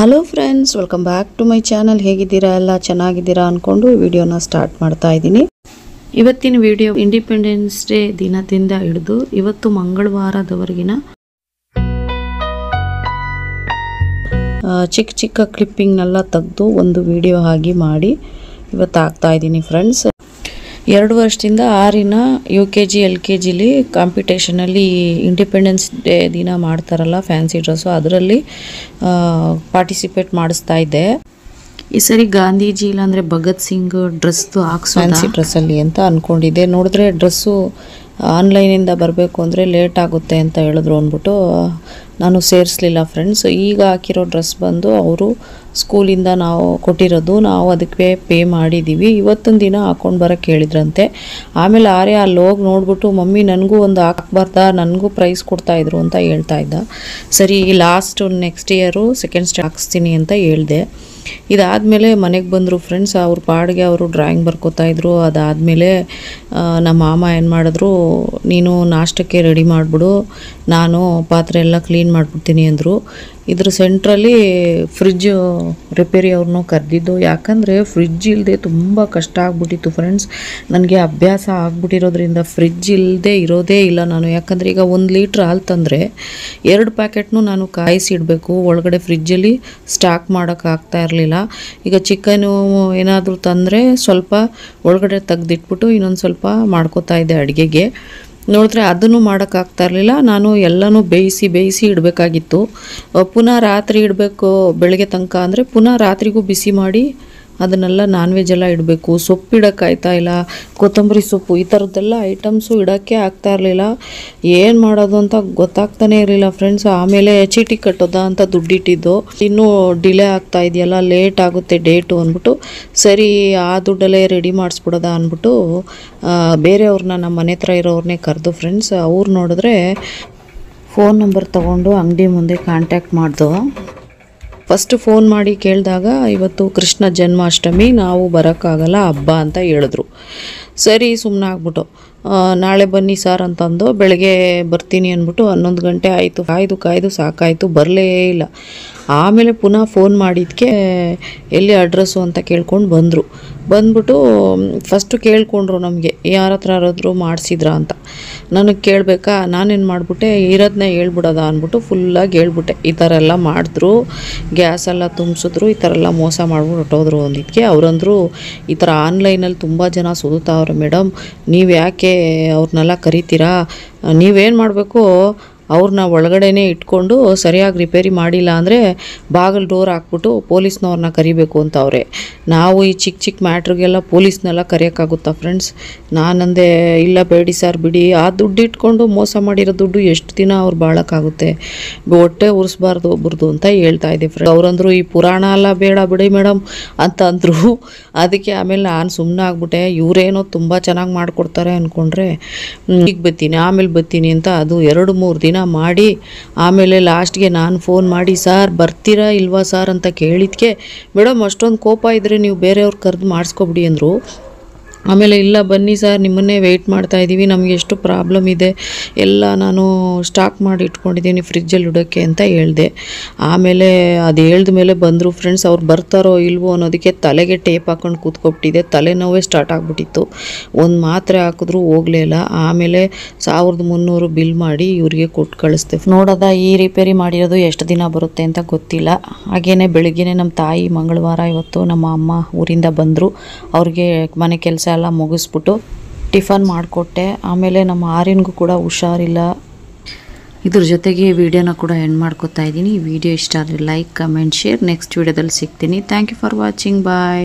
Hello friends, welcome back to my channel. ಹೇಗಿದ್ದೀರಾ? ಎಲ್ಲ ಚೆನ್ನಾಗಿದ್ದೀರಾ ಅಂದ್ಕೊಂಡು ವಿಡಿಯೋನ ಸ್ಟಾರ್ಟ್ ಮಾಡ್ತಾ ಇದ್ದೀನಿ. ಇವತ್ತಿನ ವಿಡಿಯೋ ಇಂಡಿಪೆಂಡೆನ್ಸ್ ಡೇ ದಿನದಿಂದ ಹಿಡಿದು ಇವತ್ತು ಮಂಗಳವಾರದವರೆಗಿನ ಚಿಕ್ಕ ಚಿಕ್ಕ ಕ್ಲಿಪ್ಪಿಂಗ್ನೆಲ್ಲ ತೆಗೆದು ಒಂದು ವಿಡಿಯೋ ಆಗಿ ಮಾಡಿ ಇವತ್ತು ಹಾಕ್ತಾ ಇದ್ದೀನಿ ಫ್ರೆಂಡ್ಸ್. 2 ವರ್ಷದಿಂದ ಆರಿನ UKG LKGಲಿ ಕಾಂಪಿಟೇಷನಲ್ಲಿ ಇಂಡಿಪೆಂಡೆನ್ಸ್ ಡೇ ದಿನ ಮಾಡ್ತಾರಲ್ಲ ಫ್ಯಾನ್ಸಿ ಡ್ರೆಸ್ಸು, ಅದರಲ್ಲಿ ಪಾರ್ಟಿಸಿಪೇಟ್ ಮಾಡಿಸ್ತಾ ಇದ್ದೆ. ಈ ಸರಿ ಗಾಂಧೀಜಿ ಇಲ್ಲಾಂದರೆ ಭಗತ್ ಸಿಂಗ್ ಡ್ರೆಸ್ದು ಹಾಕ್ಸೋ ಫ್ಯಾನ್ಸಿ ಡ್ರೆಸ್ಸಲ್ಲಿ ಅಂತ ಅಂದ್ಕೊಂಡಿದ್ದೆ. ನೋಡಿದ್ರೆ ಡ್ರೆಸ್ಸು ಆನ್ಲೈನಿಂದ ಬರಬೇಕು ಅಂದರೆ ಲೇಟ್ ಆಗುತ್ತೆ ಅಂತ ಹೇಳಿದ್ರು ಅಂದ್ಬಿಟ್ಟು ನಾನು ಸೇರಿಸಲಿಲ್ಲ ಫ್ರೆಂಡ್ಸ್. ಈಗ ಹಾಕಿರೋ ಡ್ರೆಸ್ ಬಂದು ಅವರು ಸ್ಕೂಲಿಂದ ನಾವು ಕೊಟ್ಟಿರೋದು, ನಾವು ಅದಕ್ಕೆ ಪೇ ಮಾಡಿದ್ದೀವಿ. ಇವತ್ತೊಂದು ದಿನ ಹಾಕ್ಕೊಂಡು ಬರೋಕ್ಕೆ ಹೇಳಿದ್ರಂತೆ. ಆಮೇಲೆ ಆರ್ಯ ಅಲ್ಲಿ ಹೋಗಿ ನೋಡ್ಬಿಟ್ಟು ಮಮ್ಮಿ ನನಗೂ ಒಂದು ಹಾಕ್ಬಾರ್ದಾ, ನನಗೂ ಪ್ರೈಸ್ ಕೊಡ್ತಾಯಿದ್ರು ಅಂತ ಹೇಳ್ತಾ ಇದ್ದ. ಸರಿ last next year second star ಹಾಕ್ಸ್ತೀನಿ ಅಂತ ಹೇಳಿದೆ. ಇದಾದಮೇಲೆ ಮನೆಗೆ ಬಂದರು ಫ್ರೆಂಡ್ಸ್. ಅವ್ರ ಪಾಡಿಗೆ ಅವರು ಡ್ರಾಯಿಂಗ್ ಬರ್ಕೋತಾಯಿದ್ರು. ಅದಾದಮೇಲೆ ನಮ್ಮ ಮಾಮ ಏನು ಮಾಡಿದ್ರು, ನೀನು ನಾಷ್ಟಕ್ಕೆ ರೆಡಿ ಮಾಡಿಬಿಡು, ನಾನು ಪಾತ್ರೆ ಎಲ್ಲ ಕ್ಲೀನ್ ಮಾಡಿಬಿಡ್ತೀನಿ ಅಂದರು. ಇದ್ರ ಸೆಂಟ್ರಲ್ಲಿ ಫ್ರಿಜ್ ರಿಪೇರಿ ಅವ್ರನ್ನೂ ಕರೆದಿದ್ದು. ಯಾಕಂದರೆ ಫ್ರಿಜ್ ಇಲ್ಲದೆ ತುಂಬ ಕಷ್ಟ ಆಗ್ಬಿಟ್ಟಿತ್ತು ಫ್ರೆಂಡ್ಸ್. ನನಗೆ ಅಭ್ಯಾಸ ಆಗ್ಬಿಟ್ಟಿರೋದ್ರಿಂದ ಫ್ರಿಜ್ ಇಲ್ಲದೆ ಇರೋದೇ ಇಲ್ಲ ನಾನು. ಯಾಕಂದರೆ ಈಗ 1 ಲೀಟ್ರ್ ಹಾಲು ತಂದರೆ 2 ಪ್ಯಾಕೆಟ್ನು ನಾನು ಕಾಯಿಸಿಡಬೇಕು, ಒಳಗಡೆ ಫ್ರಿಜ್ಜಲ್ಲಿ ಸ್ಟಾಕ್ ಮಾಡೋಕ್ಕಾಗ್ತಾ ಇರಲಿಲ್ಲ. ಈಗ ಚಿಕನು ಏನಾದರೂ ತಂದರೆ ಸ್ವಲ್ಪ ಒಳಗಡೆ ತೆಗೆದಿಟ್ಬಿಟ್ಟು ಇನ್ನೊಂದು ಸ್ವಲ್ಪ ಮಾಡ್ಕೋತಾ ಇದ್ದೆ ಅಡುಗೆಗೆ. ನೋಡಿದ್ರೆ ಅದನ್ನು ಮಾಡೋಕ್ಕಾಗ್ತಾ ಇರಲಿಲ್ಲ. ನಾನು ಎಲ್ಲನೂ ಬೇಯಿಸಿ ಇಡಬೇಕಾಗಿತ್ತು. ಪುನಃ ರಾತ್ರಿ ಇಡಬೇಕು ಬೆಳಗ್ಗೆ ತನಕ ಅಂದರೆ ಪುನಃ ರಾತ್ರಿಗೂ ಬಿಸಿ ಮಾಡಿ ಅದನ್ನೆಲ್ಲ ನಾನ್ ವೆಜ್ ಎಲ್ಲ ಇಡಬೇಕು. ಸೊಪ್ಪು ಇಡೋಕ್ಕಾಯ್ತಾ ಇಲ್ಲ, ಕೊತ್ತಂಬರಿ ಸೊಪ್ಪು ಈ ಥರದ್ದೆಲ್ಲ ಐಟಮ್ಸು ಇಡೋಕ್ಕೆ ಆಗ್ತಾ ಇರಲಿಲ್ಲ. ಏನು ಮಾಡೋದು ಅಂತ ಗೊತ್ತಾಗ್ತಾನೆ ಇರಲಿಲ್ಲ ಫ್ರೆಂಡ್ಸ್. ಆಮೇಲೆ ಚೀಟಿ ಕಟ್ಟೋದಾ ಅಂತ ದುಡ್ಡಿಟ್ಟಿದ್ದು, ಇನ್ನೂ ಡಿಲೇ ಆಗ್ತಾ ಇದೆಯಲ್ಲ, ಲೇಟ್ ಆಗುತ್ತೆ ಡೇಟು ಅಂದ್ಬಿಟ್ಟು ಸರಿ ಆ ದುಡ್ಡಲ್ಲೇ ರೆಡಿ ಮಾಡಿಸ್ಬಿಡೋದ ಅಂದ್ಬಿಟ್ಟು ಬೇರೆಯವ್ರನ್ನ ನಮ್ಮ ಮನೆ ಹತ್ರ ಇರೋವ್ರನ್ನೇ ಕರೆದು ಫ್ರೆಂಡ್ಸ್. ಅವ್ರು ನೋಡಿದ್ರೆ ಫೋನ್ ನಂಬರ್ ತೊಗೊಂಡು ಅಂಗಡಿ ಮುಂದೆ ಕಾಂಟ್ಯಾಕ್ಟ್ ಮಾಡ್ದು. ಫಸ್ಟ್ ಫೋನ್ ಮಾಡಿ ಕೇಳಿದಾಗ ಇವತ್ತು ಕೃಷ್ಣ ಜನ್ಮಾಷ್ಟಮಿ, ನಾವು ಬರೋಕ್ಕಾಗಲ್ಲ ಹಬ್ಬ ಅಂತ ಹೇಳಿದ್ರು. ಸರಿ ಸುಮ್ಮನೆ ಆಗ್ಬಿಟ್ಟು ನಾಳೆ ಬನ್ನಿ ಸರ್ ಅಂತಂದು ಬೆಳಗ್ಗೆ ಬರ್ತೀನಿ ಅಂದ್ಬಿಟ್ಟು 11 ಗಂಟೆ ಆಯಿತು. ಕಾಯ್ದು ಸಾಕಾಯಿತು, ಬರಲೇ ಇಲ್ಲ. ಆಮೇಲೆ ಪುನಃ ಫೋನ್ ಮಾಡಿದ್ದಕ್ಕೆ ಎಲ್ಲಿ ಅಡ್ರೆಸ್ಸು ಅಂತ ಕೇಳ್ಕೊಂಡು ಬಂದ್ಬಿಟ್ಟು ಫಸ್ಟು ಕೇಳ್ಕೊಂಡ್ರು ನಮಗೆ ಯಾರ ಹತ್ರ ಯಾರಾದರೂ ಮಾಡಿಸಿದ್ರಾ ಅಂತ. ನನಗೆ ಕೇಳಬೇಕಾ, ನಾನೇನು ಮಾಡಿಬಿಟ್ಟೆ, ಇರೋದನ್ನ ಹೇಳ್ಬಿಡೋದ ಅಂದ್ಬಿಟ್ಟು ಫುಲ್ಲಾಗಿ ಹೇಳ್ಬಿಟ್ಟೆ. ಈ ಥರ ಎಲ್ಲ ಮಾಡಿದ್ರು, ಗ್ಯಾಸೆಲ್ಲ ತುಂಬಿಸಿದ್ರು, ಈ ಥರ ಎಲ್ಲ ಮೋಸ ಮಾಡ್ಬಿಟ್ಟು ಹೊಟ್ಟೋದ್ರು ಅಂದಿದ್ದಕ್ಕೆ ಅವರಂದರು ಈ ಥರ ಆನ್ಲೈನಲ್ಲಿ ತುಂಬ ಜನ ಸುದುತ್ತಾವ್ರೆ ಮೇಡಮ್, ನೀವು ಯಾಕೆ ಅವ್ರನ್ನೆಲ್ಲ ಕರಿತೀರಾ, ನೀವೇನು ಮಾಡಬೇಕು ಅವ್ರನ್ನ ಒಳಗಡೆನೇ ಇಟ್ಕೊಂಡು ಸರಿಯಾಗಿ ರಿಪೇರಿ ಮಾಡಿಲ್ಲ ಅಂದರೆ ಬಾಗಿಲು ಡೋರ್ ಹಾಕ್ಬಿಟ್ಟು ಪೊಲೀಸ್ನವ್ರನ್ನ ಕರಿಬೇಕು ಅಂತ ಅವ್ರೆ. ನಾವು ಈ ಚಿಕ್ಕ ಮ್ಯಾಟ್ರಿಗೆಲ್ಲ ಪೊಲೀಸ್ನೆಲ್ಲ ಕರೆಯೋಕ್ಕಾಗುತ್ತಾ ಫ್ರೆಂಡ್ಸ್? ನಾನಂದೆ ಇಲ್ಲ ಬೇಡಿ ಸರ್ ಬಿಡಿ, ಆ ದುಡ್ಡು ಇಟ್ಕೊಂಡು ಮೋಸ ಮಾಡಿರೋ ದುಡ್ಡು ಎಷ್ಟು ದಿನ ಅವ್ರು ಬಾಳೋಕ್ಕಾಗುತ್ತೆ, ಹೊಟ್ಟೆ ಉರಿಸ್ಬಾರ್ದು ಒಬ್ರದ್ದು ಅಂತ ಹೇಳ್ತಾ ಇದ್ದೆ ಫ್ರೆಂಡ್. ಅವರಂದರು ಈ ಪುರಾಣ ಎಲ್ಲ ಬೇಡ ಬಿಡಿ ಮೇಡಮ್ ಅಂತ ಅಂದರು. ಅದಕ್ಕೆ ಆಮೇಲೆ ನಾನು ಸುಮ್ಮನೆ ಆಗ್ಬಿಟ್ಟೆ. ಇವರೇನೋ ತುಂಬ ಚೆನ್ನಾಗಿ ಮಾಡಿಕೊಡ್ತಾರೆ ಅಂದ್ಕೊಂಡ್ರೆ ಈಗ ಆಮೇಲೆ ಬರ್ತೀನಿ ಅಂತ ಅದು 2-3 ದಿನ ಮಾಡಿ ಆಮೇಲೆ ಲಾಸ್ಟ್ಗೆ ನಾನು ಫೋನ್ ಮಾಡಿ ಸಾರ್ ಬರ್ತೀರಾ ಇಲ್ವಾ ಸಾರ್ ಅಂತ ಕೇಳಿದ್ಕೆ ಮೇಡಮ್ ಅಷ್ಟೊಂದು ಕೋಪ ಇದ್ದರೆ ನೀವು ಬೇರೆಯವ್ರು ಕರೆದು ಮಾಡಿಸ್ಕೊಬಿಡಿ ಅಂದರು. ಆಮೇಲೆ ಇಲ್ಲ ಬನ್ನಿ ಸರ್ ನಿಮ್ಮನ್ನೇ ವೆಯ್ಟ್ ಮಾಡ್ತಾ ಇದ್ದೀವಿ, ನಮಗೆ ಎಷ್ಟು ಪ್ರಾಬ್ಲಮ್ ಇದೆ ಎಲ್ಲ ನಾನು ಸ್ಟಾಕ್ ಮಾಡಿ ಇಟ್ಕೊಂಡಿದ್ದೀನಿ ಫ್ರಿಜ್ಜಲ್ಲಿ ಇಡೋಕ್ಕೆ ಅಂತ ಹೇಳಿದೆ. ಆಮೇಲೆ ಅದು ಹೇಳ್ದ ಮೇಲೆ ಬಂದರು ಫ್ರೆಂಡ್ಸ್. ಅವ್ರು ಬರ್ತಾರೋ ಇಲ್ವೋ ಅನ್ನೋದಕ್ಕೆ ತಲೆಗೆ ಟೇಪ್ ಹಾಕೊಂಡು ಕೂತ್ಕೊಬಿಟ್ಟಿದೆ, ತಲೆನೋವೇ ಸ್ಟಾರ್ಟ್ ಆಗಿಬಿಟ್ಟಿತ್ತು. ಒಂದು ಮಾತ್ರೆ ಹಾಕಿದ್ರು ಹೋಗಲೇ ಇಲ್ಲ. ಆಮೇಲೆ 1300 ಬಿಲ್ ಮಾಡಿ ಇವ್ರಿಗೆ ಕೊಟ್ಟು ಕಳಿಸ್ದೆ. ನೋಡೋದ ಈ ರಿಪೇರಿ ಮಾಡಿರೋದು ಎಷ್ಟು ದಿನ ಬರುತ್ತೆ ಅಂತ ಗೊತ್ತಿಲ್ಲ. ಹಾಗೇನೆ ಬೆಳಗ್ಗೆನೇ ನಮ್ಮ ತಾಯಿ ಮಂಗಳವಾರ ಇವತ್ತು ನಮ್ಮ ಅಮ್ಮ ಊರಿಂದ ಬಂದರು. ಅವ್ರಿಗೆ ಮನೆ ಕೆಲಸ ಎಲ್ಲ ಮುಗಿಸ್ಬಿಟ್ಟು ಟಿಫನ್ ಮಾಡಿಕೊಟ್ಟೆ. ಆಮೇಲೆ ನಮ್ಮ ಆರ್ಯನ್ಗೂ ಕೂಡ ಹುಷಾರಿಲ್ಲ. ಇದ್ರ ಜೊತೆಗೆ ವಿಡಿಯೋನ ಕೂಡ ಎಂಡ್ ಮಾಡ್ಕೊತಾ ಇದ್ದೀನಿ. ಈ ವಿಡಿಯೋ ಇಷ್ಟ ಆದರೆ ಲೈಕ್, ಕಮೆಂಟ್, ಶೇರ್. ನೆಕ್ಸ್ಟ್ ವಿಡಿಯೋದಲ್ಲಿ ಸಿಗ್ತೀನಿ. Thank you for watching. Bye.